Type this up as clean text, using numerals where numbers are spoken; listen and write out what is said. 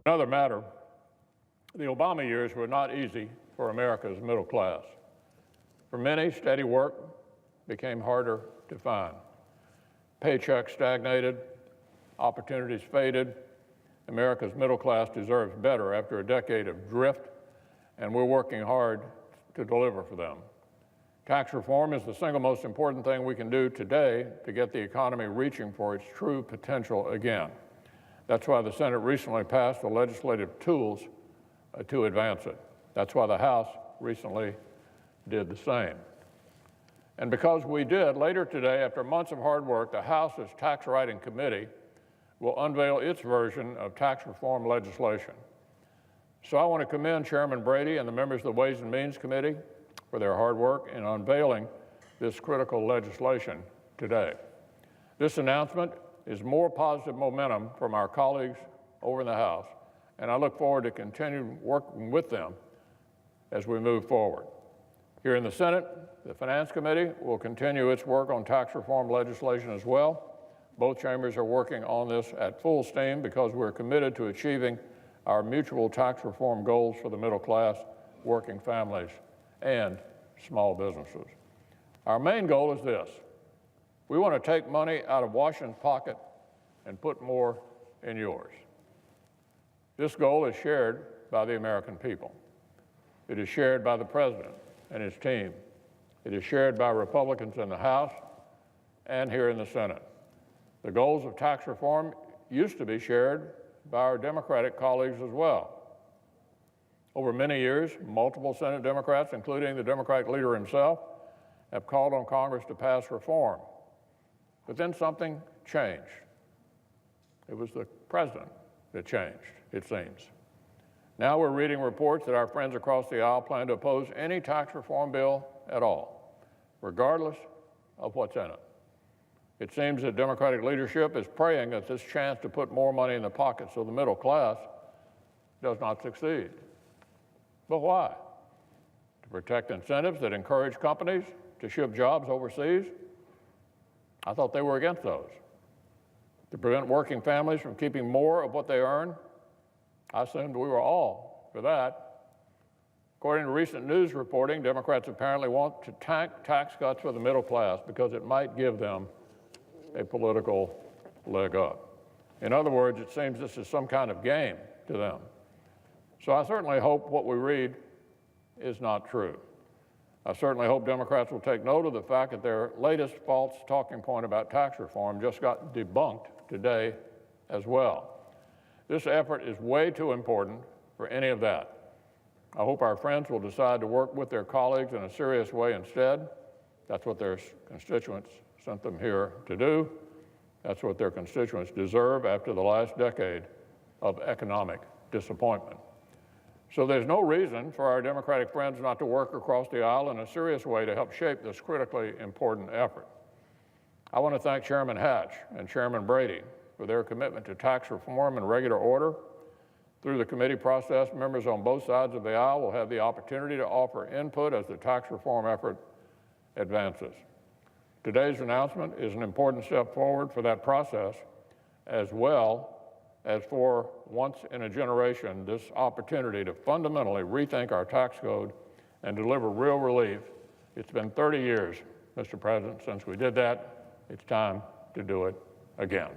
Another matter, the Obama years were not easy for America's middle class. For many, steady work became harder to find. Paychecks stagnated, opportunities faded. America's middle class deserves better after a decade of drift, and we're working hard to deliver for them. Tax reform is the single most important thing we can do today to get the economy reaching for its true potential again. That's why the Senate recently passed the legislative tools to advance it. That's why the House recently did the same. And because we did, later today, after months of hard work, the House's Tax Writing Committee will unveil its version of tax reform legislation. So I want to commend Chairman Brady and the members of the Ways and Means Committee for their hard work in unveiling this critical legislation today. This announcement is more positive momentum from our colleagues over in the House, and I look forward to continuing working with them as we move forward. Here in the Senate, the Finance Committee will continue its work on tax reform legislation as well. Both chambers are working on this at full steam because we're committed to achieving our mutual tax reform goals for the middle class, working families, and small businesses. Our main goal is this. We want to take money out of Washington's pocket and put more in yours. This goal is shared by the American people. It is shared by the President and his team. It is shared by Republicans in the House and here in the Senate. The goals of tax reform used to be shared by our Democratic colleagues as well. Over many years, multiple Senate Democrats, including the Democratic leader himself, have called on Congress to pass reform. But then something changed. It was the President that changed, it seems. Now we're reading reports that our friends across the aisle plan to oppose any tax reform bill at all, regardless of what's in it. It seems that Democratic leadership is praying that this chance to put more money in the pockets of the middle class does not succeed. But why? To protect incentives that encourage companies to ship jobs overseas? I thought they were against those. To prevent working families from keeping more of what they earn? I assumed we were all for that. According to recent news reporting, Democrats apparently want to tank tax cuts for the middle class because it might give them a political leg up. In other words, it seems this is some kind of game to them. So I certainly hope what we read is not true. I certainly hope Democrats will take note of the fact that their latest false talking point about tax reform just got debunked today as well. This effort is way too important for any of that. I hope our friends will decide to work with their colleagues in a serious way instead. That's what their constituents sent them here to do. That's what their constituents deserve after the last decade of economic disappointment. So there's no reason for our Democratic friends not to work across the aisle in a serious way to help shape this critically important effort. I want to thank Chairman Hatch and Chairman Brady for their commitment to tax reform in regular order. Through the committee process, members on both sides of the aisle will have the opportunity to offer input as the tax reform effort advances. Today's announcement is an important step forward for that process, as well as for once in a generation, this opportunity to fundamentally rethink our tax code and deliver real relief. It's been 30 years, Mr. President, since we did that. It's time to do it again.